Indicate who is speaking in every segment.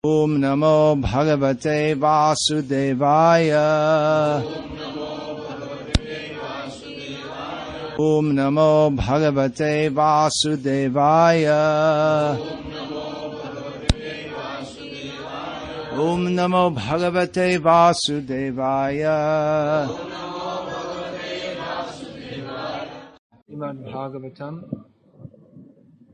Speaker 1: Om Namo Bhagavate Vasudevaya. Om Namo Bhagavate Vasudevaya. Om Namo Bhagavate Vasudevaya. Srimad Bhagavatam,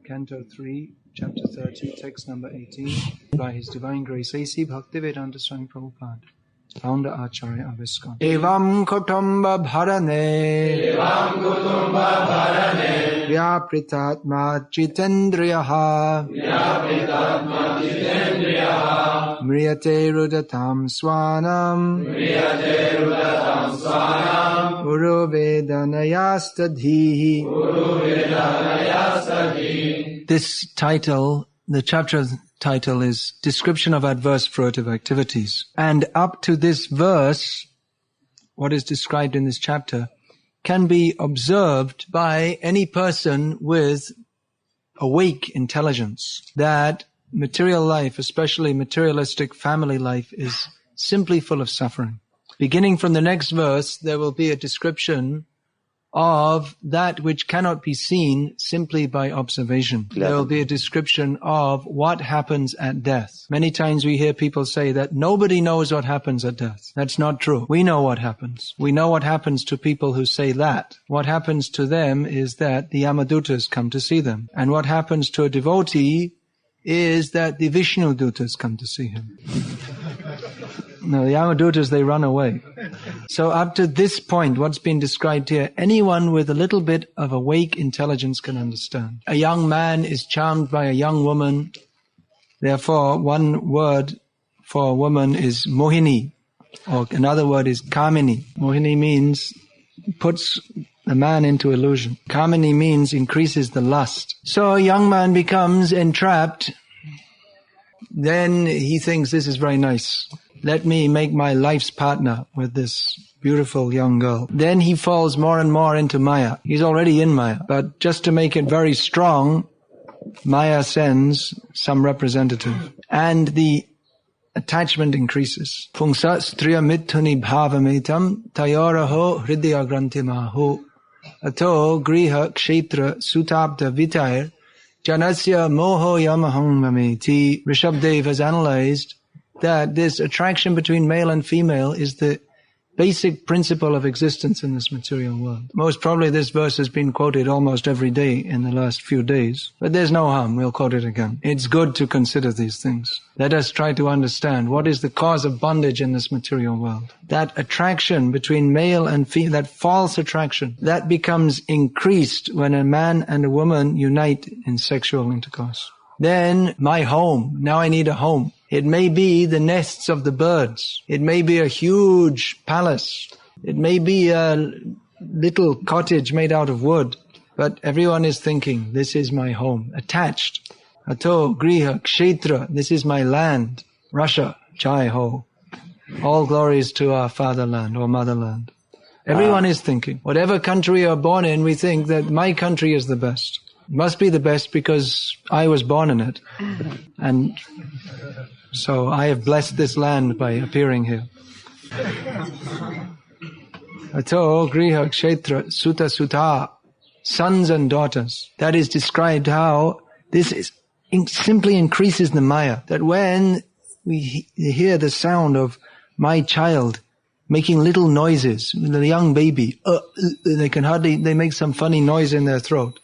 Speaker 1: Canto 3, Chapter 30, text number 18, by His Divine Grace A.C. Bhaktivedanta Swami Prabhupada, founder Acharya of ISKCON. Evam kutumba bharane Vyapritatma jitendriyaha Mriyate rudatam swanam Uru vedanayastadhihi. This title, the chapter title, is Description of Adverse Fruitive Activities. And up to this verse, what is described in this chapter, can be observed by any person with awake intelligence, that material life, especially materialistic family life, is simply full of suffering. Beginning from the next verse, there will be a description of that which cannot be seen simply by observation. There will be a description of what happens at death. Many times we hear people say that nobody knows what happens at death. That's not true. We know what happens. We know what happens to people who say that. What happens to them is that the Yamadutas come to see them. And what happens to a devotee is that the Vishnu Dutas come to see him. No, the Yamadutas, they run away. So up to this point, what's been described here, anyone with a little bit of awake intelligence can understand. A young man is charmed by a young woman. Therefore, one word for a woman is mohini, or another word is kamini. Mohini means puts the man into illusion. Kamini means increases the lust. So a young man becomes entrapped. Then he thinks, this is very nice. Let me make my life's partner with this beautiful young girl. Then he falls more and more into Maya. He's already in Maya. But just to make it very strong, Maya sends some representative. And the attachment increases. Pungsa striya mithuni bhavametam tayoraho hridya grantimahu ato griha kshetra sutabda vitair janasya moho yamaham mameti. Rishabdev has analyzed that this attraction between male and female is the basic principle of existence in this material world. Most probably this verse has been quoted almost every day in the last few days, but there's no harm, we'll quote it again. It's good to consider these things. Let us try to understand what is the cause of bondage in this material world. That attraction between male and female, that false attraction, that becomes increased when a man and a woman unite in sexual intercourse. Then, my home, now I need a home. It may be the nests of the birds. It may be a huge palace. It may be a little cottage made out of wood. But everyone is thinking, this is my home. Attached. Ato, griha, kshetra, this is my land. Russia, Jai Ho. All glories to our fatherland or motherland. Everyone is thinking. Whatever country you're born in, we think that my country is the best. It must be the best because I was born in it. And so I have blessed this land by appearing here. Ato griha kshetra suta suta, sons and daughters. That is described how this is simply increases the maya. That when we hear the sound of my child making little noises, the young baby, they make some funny noise in their throat.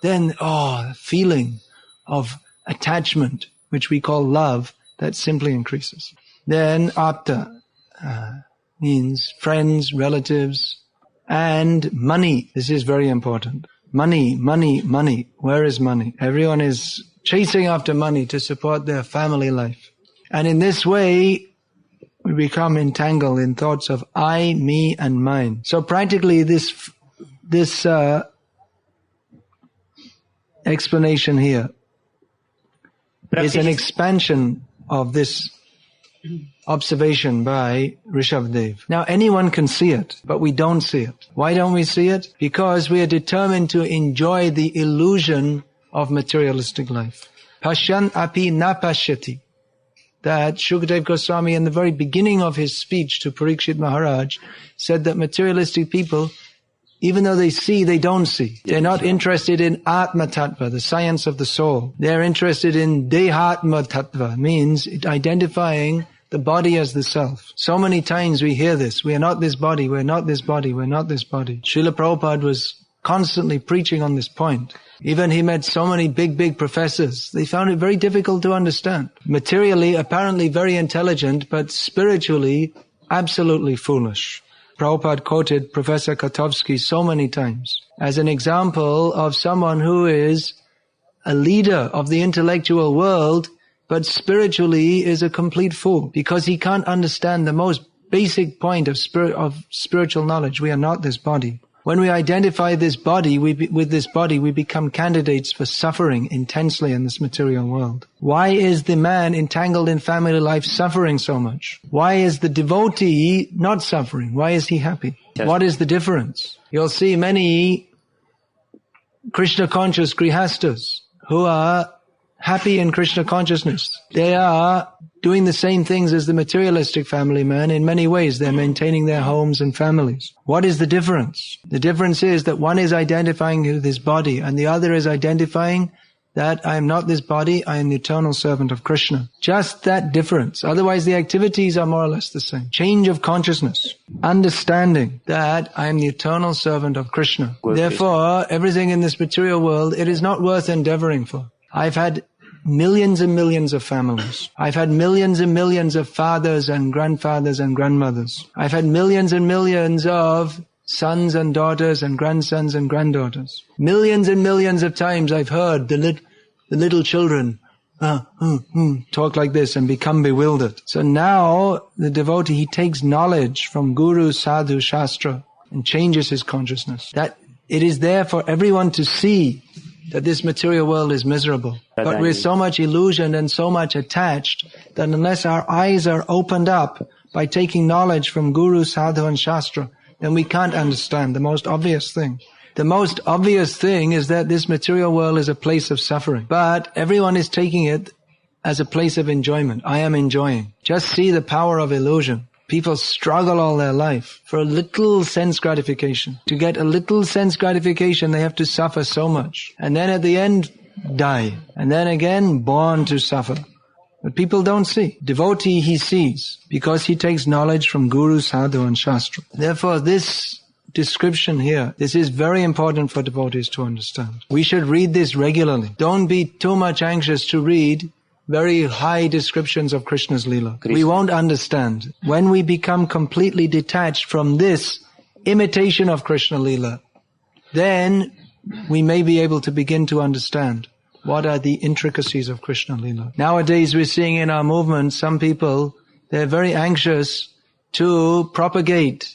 Speaker 1: Then, the feeling of attachment, which we call love, that simply increases. Then apta means friends, relatives, and money. This is very important. Money, money, money. Where is money? Everyone is chasing after money to support their family life. And in this way, we become entangled in thoughts of I, me, and mine. So practically this explanation here is an expansion of this observation by Rishabdev. Now anyone can see it, but we don't see it. Why don't we see it? Because we are determined to enjoy the illusion of materialistic life. Pashyan api na pashyati. that Shukadeva Goswami in the very beginning of his speech to Parikshit Maharaj said that materialistic people, even though they see, they don't see. They're not interested in Atma Tattva, the science of the soul. They're interested in Dehatma Tattva, means identifying the body as the self. So many times we hear this, we are not this body, we're not this body, we're not this body. Srila Prabhupada was constantly preaching on this point. Even he met so many big professors. They found it very difficult to understand. Materially, apparently very intelligent, but spiritually, absolutely foolish. Prabhupada quoted Professor Kotovsky so many times as an example of someone who is a leader of the intellectual world, but spiritually is a complete fool because he can't understand the most basic point of spiritual knowledge. We are not this body. When we identify this body, with this body, we become candidates for suffering intensely in this material world. Why is the man entangled in family life suffering so much? Why is the devotee not suffering? Why is he happy? Yes. What is the difference? You'll see many Krishna conscious grihastas who are happy in Krishna consciousness. They are doing the same things as the materialistic family man in many ways. They're maintaining their homes and families. What is the difference? The difference is that one is identifying with his body and the other is identifying that I am not this body, I am the eternal servant of Krishna. Just that difference. Otherwise the activities are more or less the same. Change of consciousness. Understanding that I am the eternal servant of Krishna. Therefore, everything in this material world, it is not worth endeavoring for. I've had millions and millions of families. I've had millions and millions of fathers and grandfathers and grandmothers. I've had millions and millions of sons and daughters and grandsons and granddaughters. Millions and millions of times I've heard the little children talk like this and become bewildered. So now the devotee, he takes knowledge from Guru, Sadhu, Shastra and changes his consciousness. That it is there for everyone to see that this material world is miserable. But we're so much illusioned and so much attached that unless our eyes are opened up by taking knowledge from Guru, Sadhu and Shastra, then we can't understand the most obvious thing. The most obvious thing is that this material world is a place of suffering. But everyone is taking it as a place of enjoyment. I am enjoying. Just see the power of illusion. People struggle all their life for a little sense gratification. To get a little sense gratification, they have to suffer so much. And then at the end, die. And then again, born to suffer. But people don't see. Devotee, he sees, because he takes knowledge from Guru, Sadhu and Shastra. Therefore, this description here, this is very important for devotees to understand. We should read this regularly. Don't be too much anxious to read very high descriptions of Krishna's Leela. We won't understand. When we become completely detached from this imitation of Krishna Leela, then we may be able to begin to understand what are the intricacies of Krishna Leela. Nowadays we're seeing in our movement some people, they're very anxious to propagate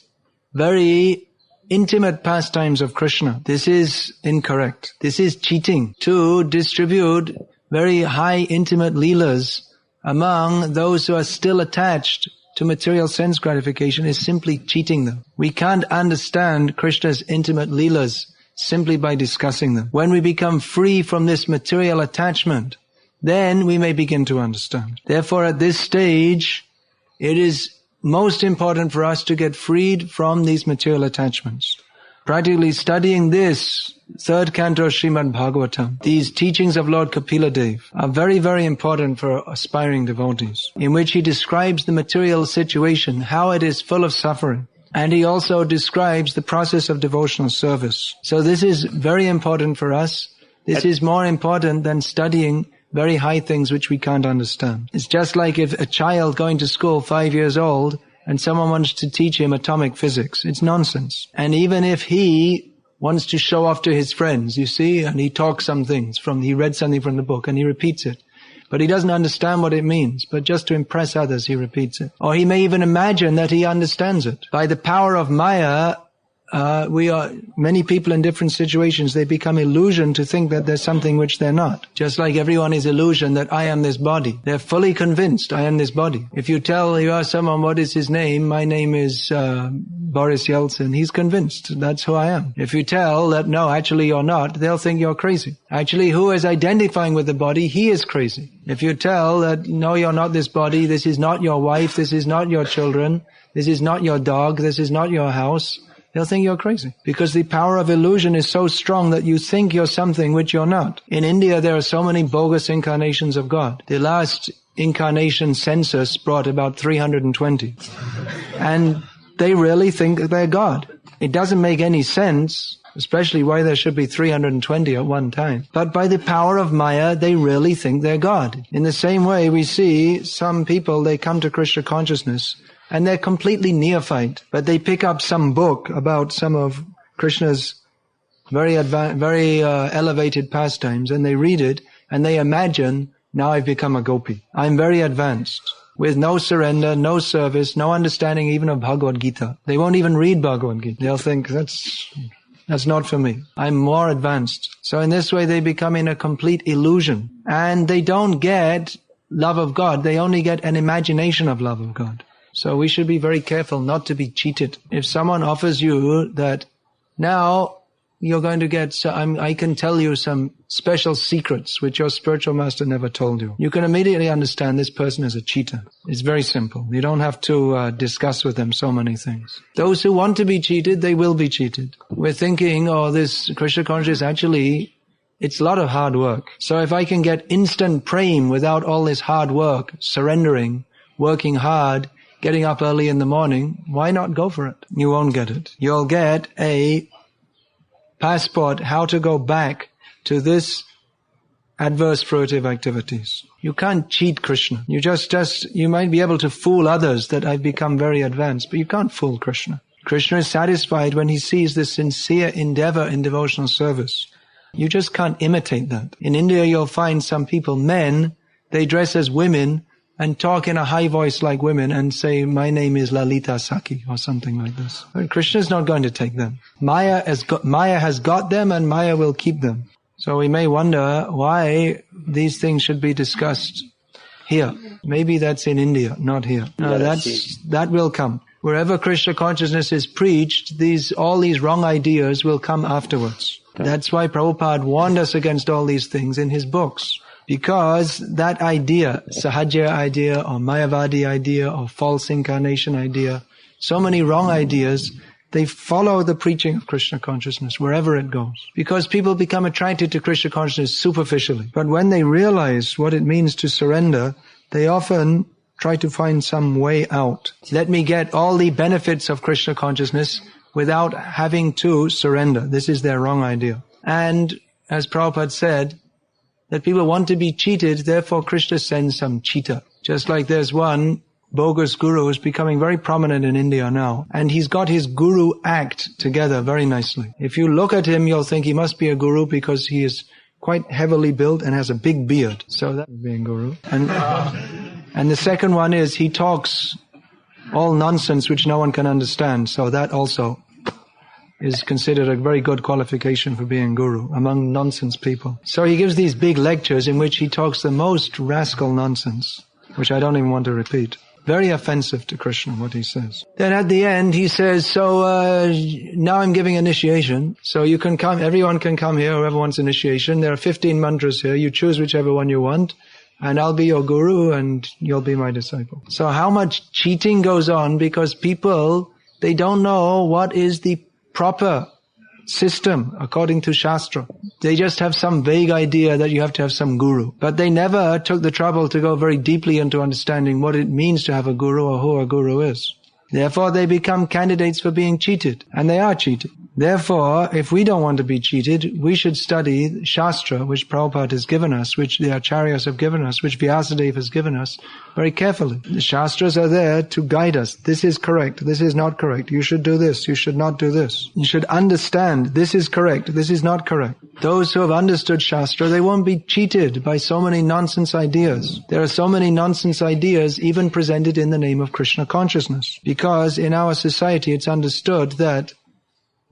Speaker 1: very intimate pastimes of Krishna. This is incorrect. This is cheating. To distribute very high intimate leelas among those who are still attached to material sense gratification is simply cheating them. We can't understand Krishna's intimate leelas simply by discussing them. When we become free from this material attachment, then we may begin to understand. Therefore, at this stage, it is most important for us to get freed from these material attachments. Practically studying this third canto of Srimad Bhagavatam, these teachings of Lord Kapila Dev are very, very important for aspiring devotees, in which he describes the material situation, how it is full of suffering. And he also describes the process of devotional service. So this is very important for us. This is more important than studying very high things which we can't understand. It's just like if a child going to school 5 years old and someone wants to teach him atomic physics. It's nonsense. And even if he wants to show off to his friends, you see, and he talks some things he read something from the book and he repeats it. But he doesn't understand what it means, but just to impress others, he repeats it. Or he may even imagine that he understands it. By the power of Maya, many people in different situations, they become illusioned to think that there's something which they're not. Just like everyone is illusioned that I am this body. They're fully convinced I am this body. If you ask someone what is his name, my name is Boris Yeltsin, he's convinced that's who I am. If you tell that, no, actually you're not, they'll think you're crazy. Actually, who is identifying with the body, he is crazy. If you tell that, no, you're not this body, this is not your wife, this is not your children, this is not your dog, this is not your house, they'll think you're crazy. Because the power of illusion is so strong that you think you're something which you're not. In India, there are so many bogus incarnations of God. The last incarnation census brought about 320. And they really think that they're God. It doesn't make any sense, especially why there should be 320 at one time. But by the power of Maya, they really think they're God. In the same way, we see some people, they come to Krishna consciousness, and they're completely neophyte, but they pick up some book about some of Krishna's very elevated pastimes, and they read it, and they imagine, now I've become a gopi. I'm very advanced, with no surrender, no service, no understanding even of Bhagavad-gita. They won't even read Bhagavad-gita. They'll think, that's not for me. I'm more advanced. So in this way, they become in a complete illusion. And they don't get love of God. They only get an imagination of love of God. So we should be very careful not to be cheated. If someone offers you that, now you're going to get, I can tell you some special secrets which your spiritual master never told you, you can immediately understand this person is a cheater. It's very simple. You don't have to discuss with them so many things. Those who want to be cheated, they will be cheated. We're thinking, oh, this Krishna consciousness, actually, it's a lot of hard work. So if I can get instant prem without all this hard work, surrendering, working hard, getting up early in the morning, why not go for it? You won't get it. You'll get a passport how to go back to this adverse fruitive activities. You can't cheat Krishna. You you might be able to fool others that I've become very advanced, but you can't fool Krishna. Krishna is satisfied when he sees the sincere endeavor in devotional service. You just can't imitate that. In India, you'll find some people, men, they dress as women and talk in a high voice like women and say, my name is Lalita Saki, or something like this. But Krishna is not going to take them. Maya has got them, and Maya will keep them. So we may wonder why these things should be discussed here. Maybe that's in India, not here. No, that will come. Wherever Krishna consciousness is preached, all these wrong ideas will come afterwards. That's why Prabhupada warned us against all these things in his books. Because that idea, Sahaja idea, or Mayavadi idea, or false incarnation idea, so many wrong ideas, they follow the preaching of Krishna consciousness wherever it goes. Because people become attracted to Krishna consciousness superficially. But when they realize what it means to surrender, they often try to find some way out. Let me get all the benefits of Krishna consciousness without having to surrender. This is their wrong idea. And as Prabhupada said, that people want to be cheated, therefore Krishna sends some cheater. Just like there's one bogus guru who's becoming very prominent in India now, and he's got his guru act together very nicely. If you look at him, you'll think he must be a guru because he is quite heavily built and has a big beard. So that's being guru. And the second one is he talks all nonsense which no one can understand. So that also is considered a very good qualification for being guru among nonsense people. So he gives these big lectures in which he talks the most rascal nonsense, which I don't even want to repeat. Very offensive to Krishna, what he says. Then at the end, he says, so now I'm giving initiation. So you can come, everyone can come here, whoever wants initiation. There are 15 mantras here. You choose whichever one you want. And I'll be your guru and you'll be my disciple. So how much cheating goes on because people, they don't know what is the proper system according to Shastra. They just have some vague idea that you have to have some guru. But they never took the trouble to go very deeply into understanding what it means to have a guru or who a guru is. Therefore, they become candidates for being cheated. And they are cheated. Therefore, if we don't want to be cheated, we should study Shastra, which Prabhupada has given us, which the Acharyas have given us, which Vyasadeva has given us, very carefully. The Shastras are there to guide us. This is correct. This is not correct. You should do this. You should not do this. You should understand this is correct. This is not correct. Those who have understood Shastra, they won't be cheated by so many nonsense ideas. There are so many nonsense ideas even presented in the name of Krishna consciousness. Because in our society, it's understood that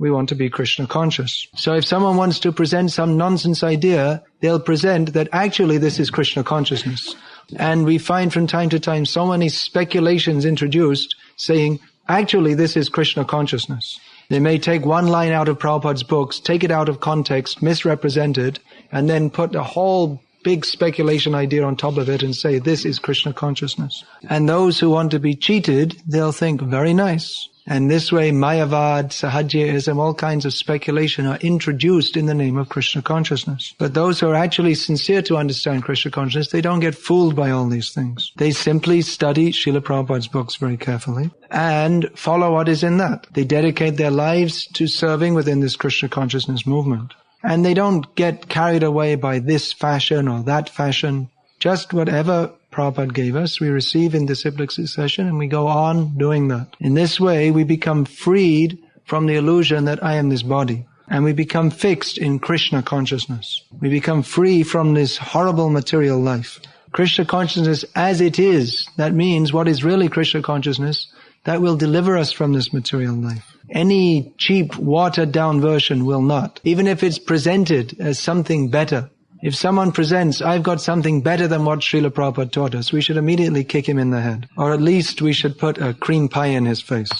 Speaker 1: we want to be Krishna conscious. So if someone wants to present some nonsense idea, they'll present that actually this is Krishna consciousness. And we find from time to time so many speculations introduced saying, actually this is Krishna consciousness. They may take one line out of Prabhupada's books, take it out of context, misrepresent it, and then put a whole big speculation idea on top of it and say, this is Krishna consciousness. And those who want to be cheated, they'll think, very nice. And this way, Mayavad, Sahajyism, all kinds of speculation are introduced in the name of Krishna consciousness. But those who are actually sincere to understand Krishna consciousness, they don't get fooled by all these things. They simply study Srila Prabhupada's books very carefully and follow what is in that. They dedicate their lives to serving within this Krishna consciousness movement. And they don't get carried away by this fashion or that fashion. Just whatever Prabhupada gave us, we receive in disciplic succession, and we go on doing that. In this way, we become freed from the illusion that I am this body. And we become fixed in Krishna consciousness. We become free from this horrible material life. Krishna consciousness as it is, that means what is really Krishna consciousness, that will deliver us from this material life. Any cheap, watered-down version will not. Even if it's presented as something better. If someone presents, I've got something better than what Srila Prabhupada taught us, we should immediately kick him in the head. Or at least we should put a cream pie in his face.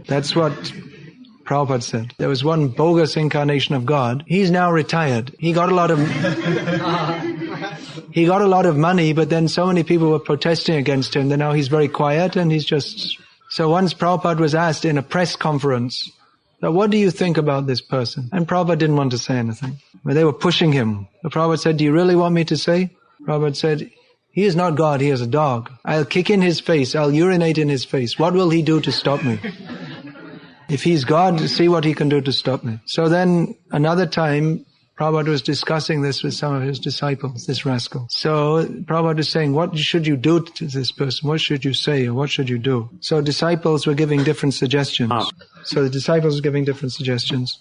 Speaker 1: That's what Prabhupada said. There was one bogus incarnation of God. He's now retired. He got a lot of money, but then so many people were protesting against him that now he's very quiet and he's just... So once Prabhupada was asked in a press conference, so what do you think about this person? And Prabhupada didn't want to say anything. But they were pushing him. So Prabhupada said, do you really want me to say? Prabhupada said, he is not God, he is a dog. I'll kick in his face, I'll urinate in his face. What will he do to stop me? If he's God, see what he can do to stop me. So then another time, Prabhupada was discussing this with some of his disciples, this rascal. So Prabhupada was saying, what should you do to this person? What should you say or what should you do? So disciples were giving different suggestions. So the disciples were giving different suggestions.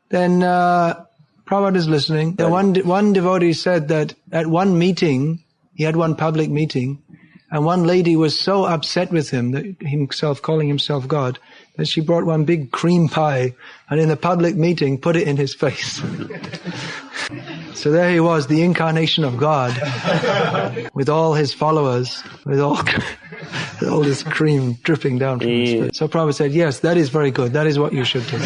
Speaker 1: Then Prabhupada is listening. One devotee said that at one meeting, he had one public meeting, and one lady was so upset with him, that himself calling himself God, that she brought one big cream pie and in a public meeting put it in his face. So there he was, the incarnation of God, with all his followers, with all this cream dripping down from his face. So Prabhupada said, yes, that is very good. That is what you should do.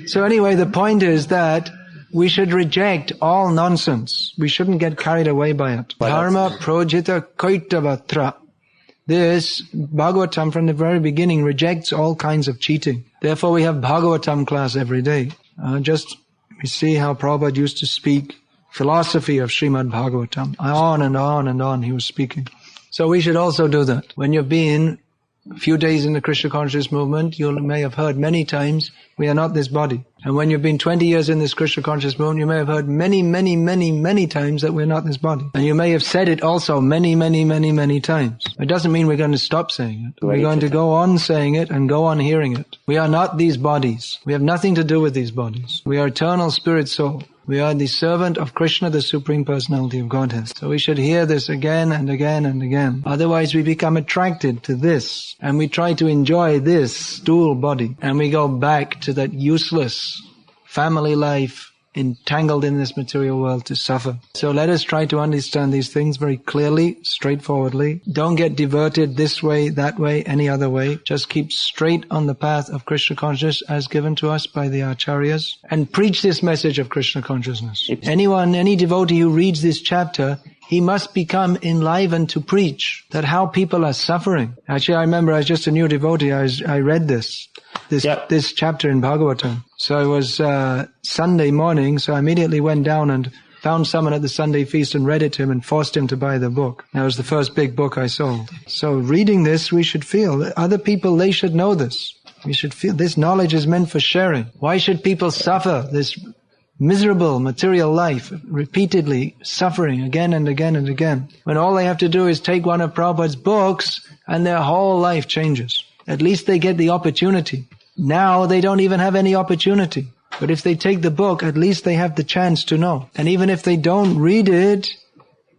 Speaker 1: So anyway, the point is that we should reject all nonsense. We shouldn't get carried away by it. Dharma projita kaitavatra. This Bhagavatam from the very beginning rejects all kinds of cheating. Therefore we have Bhagavatam class every day. We see how Prabhupada used to speak philosophy of Srimad Bhagavatam. On and on and on he was speaking. So we should also do that. When you've been a few days in the Krishna consciousness movement, you may have heard many times, we are not this body. And when you've been 20 years in this Krishna consciousness movement, you may have heard many, many, many, many times that we're not this body. And you may have said it also many, many, many, many times. It doesn't mean we're going to stop saying it. We're going to go on saying it and go on hearing it. We are not these bodies. We have nothing to do with these bodies. We are eternal spirit soul. We are the servant of Krishna, the Supreme Personality of Godhead. So we should hear this again and again and again. Otherwise we become attracted to this, and we try to enjoy this stool body, and we go back to that useless family life, entangled in this material world to suffer. So let us try to understand these things very clearly, straightforwardly. Don't get diverted this way, that way, any other way. Just keep straight on the path of Krishna consciousness as given to us by the Acharyas, and preach this message of Krishna consciousness. Any devotee who reads this chapter, he must become enlivened to preach that how people are suffering. Actually, I remember I was just a new devotee. I read this chapter in Bhagavatam. So it was Sunday morning, so I immediately went down and found someone at the Sunday feast and read it to him and forced him to buy the book. That was the first big book I sold. So reading this, we should feel that other people, they should know this. We should feel this knowledge is meant for sharing. Why should people suffer this miserable material life, repeatedly suffering again and again and again, when all they have to do is take one of Prabhupada's books and their whole life changes? At least they get the opportunity. Now they don't even have any opportunity. But if they take the book, at least they have the chance to know. And even if they don't read it,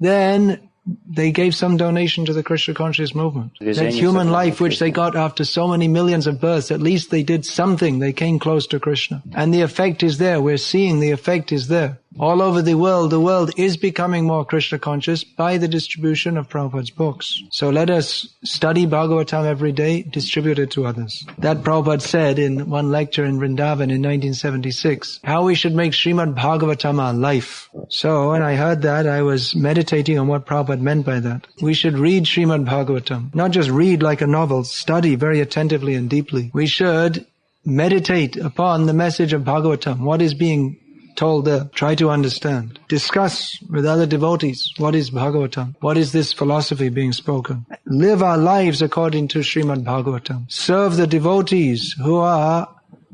Speaker 1: then they gave some donation to the Krishna consciousness movement. That human life which they got after so many millions of births, at least they did something. They came close to Krishna. And the effect is there. We're seeing the effect is there. All over the world is becoming more Krishna conscious by the distribution of Prabhupada's books. So let us study Bhagavatam every day, distribute it to others. That Prabhupada said in one lecture in Vrindavan in 1976, how we should make Srimad Bhagavatam our life. So when I heard that, I was meditating on what Prabhupada meant by that. We should read Srimad Bhagavatam. Not just read like a novel, study very attentively and deeply. We should meditate upon the message of Bhagavatam, what is being told there. Try to understand. Discuss with other devotees, what is Bhagavatam? What is this philosophy being spoken? Live our lives according to Srimad Bhagavatam. Serve the devotees who are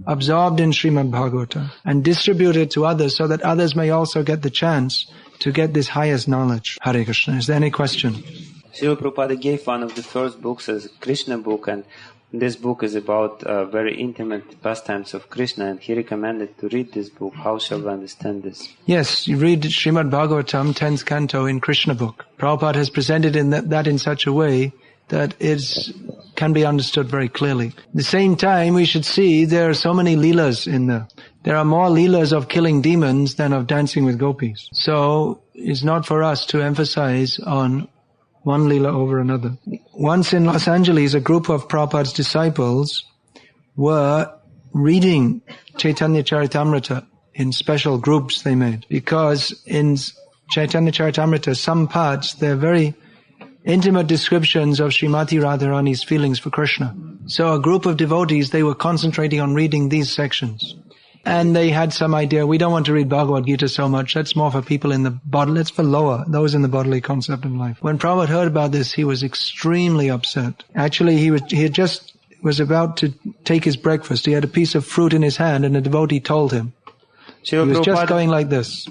Speaker 1: absorbed in Srimad Bhagavatam and distribute it to others so that others may also get the chance to get this highest knowledge. Hare Krishna. Is there any question?
Speaker 2: Srila Prabhupada gave one of the first books as a Krishna book, and this book is about very intimate pastimes of Krishna, and he recommended to read this book. How shall we understand this?
Speaker 1: Yes, you read Srimad Bhagavatam, 10th canto in Krishna book. Prabhupada has presented that in such a way that it can be understood very clearly. At the same time, we should see there are so many leelas in there. There are more leelas of killing demons than of dancing with gopis. So it's not for us to emphasize on one leela over another. Once in Los Angeles, a group of Prabhupada's disciples were reading Chaitanya Charitamrita in special groups they made. Because in Chaitanya Charitamrita, some parts, they're very intimate descriptions of Srimati Radharani's feelings for Krishna. So a group of devotees, they were concentrating on reading these sections. And they had some idea, we don't want to read Bhagavad-gita so much, that's more for people in the body, that's for those in the bodily concept of life. When Prabhupada heard about this, he was extremely upset. Actually, he just was about to take his breakfast. He had a piece of fruit in his hand and a devotee told him. He was just going like this.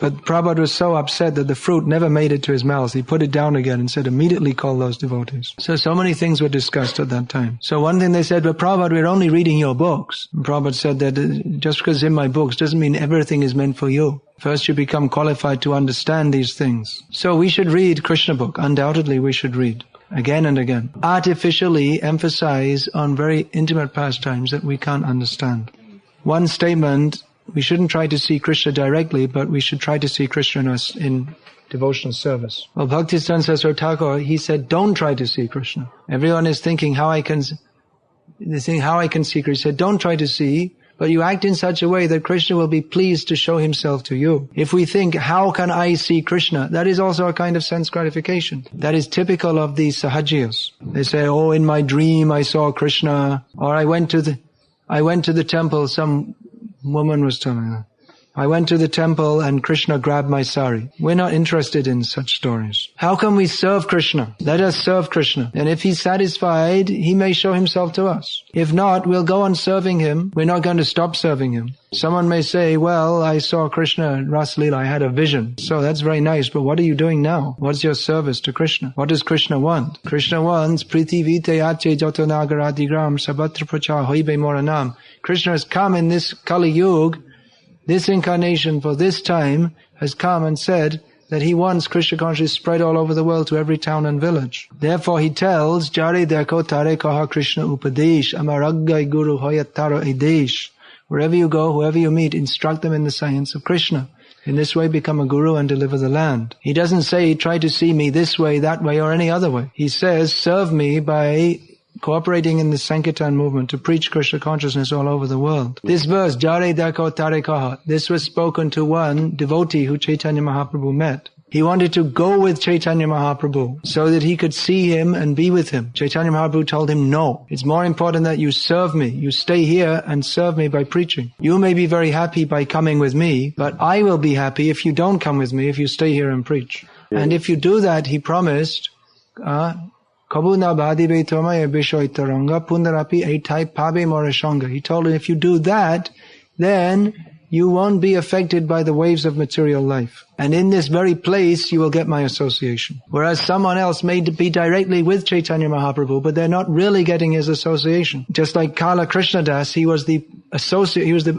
Speaker 1: But Prabhupada was so upset that the fruit never made it to his mouth. He put it down again and said, immediately call those devotees. So many things were discussed at that time. So one thing they said, but Prabhupada, we're only reading your books. And Prabhupada said that just because it's in my books doesn't mean everything is meant for you. First you become qualified to understand these things. So we should read Krishna book. Undoubtedly we should read. Again and again. Artificially emphasize on very intimate pastimes that we can't understand. One statement, we shouldn't try to see Krishna directly, but we should try to see Krishna in us in devotional service. Well, Bhaktisiddhanta Saraswati Thakur, he said, don't try to see Krishna. Everyone is thinking how I can see Krishna. He said, don't try to see, but you act in such a way that Krishna will be pleased to show himself to you. If we think, how can I see Krishna? That is also a kind of sense gratification. That is typical of the sahajiyas. They say, oh, in my dream I saw Krishna, or I went to the temple, some woman was telling her, I went to the temple and Krishna grabbed my sari. We're not interested in such stories. How can we serve Krishna? Let us serve Krishna. And if he's satisfied, he may show himself to us. If not, we'll go on serving him. We're not going to stop serving him. Someone may say, well, I saw Krishna in Ras Leela, I had a vision. So that's very nice, but what are you doing now? What's your service to Krishna? What does Krishna want? Krishna wants Priti Vite Ache Joto Nagaradigram Sabatra Pracha Hoibe Moranam. Krishna has come in this Kali Yuga. This incarnation for this time has come and said that he wants Krishna consciousness spread all over the world to every town and village. Therefore he tells, Jare Deko Tare Kaha Krishna Upadesh Amaraggai Guru Hoyataro Edesh. Wherever you go, whoever you meet, instruct them in the science of Krishna. In this way become a guru and deliver the land. He doesn't say, try to see me this way, that way, or any other way. He says, serve me by cooperating in the Sankirtan movement to preach Krishna consciousness all over the world. This verse, Jare Dako Tare Kaha, this was spoken to one devotee who Chaitanya Mahaprabhu met. He wanted to go with Chaitanya Mahaprabhu so that he could see him and be with him. Chaitanya Mahaprabhu told him, no, it's more important that you serve me. You stay here and serve me by preaching. You may be very happy by coming with me, but I will be happy if you don't come with me, if you stay here and preach. And if you do that, he promised, he told him, if you do that, then you won't be affected by the waves of material life. And in this very place, you will get my association. Whereas someone else may be directly with Chaitanya Mahaprabhu, but they're not really getting his association. Just like Kala Krishnadas, he was the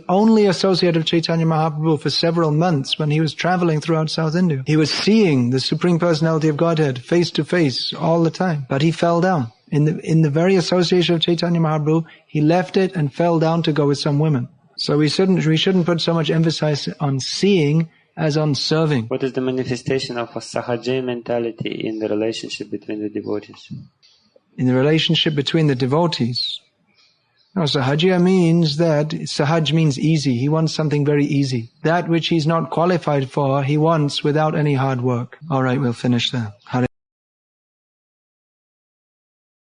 Speaker 1: only associate of Chaitanya Mahaprabhu for several months when he was traveling throughout South India. He was seeing the Supreme Personality of Godhead face to face all the time, but he fell down. In the very association of Chaitanya Mahaprabhu, he left it and fell down to go with some women. So we shouldn't put so much emphasis on seeing as unserving.
Speaker 2: What is the manifestation of a sahaja mentality in the relationship between the devotees?
Speaker 1: In the relationship between the devotees. No, sahaja means that, sahaj means easy. He wants something very easy. That which he's not qualified for, he wants without any hard work. Alright, we'll finish there. Hare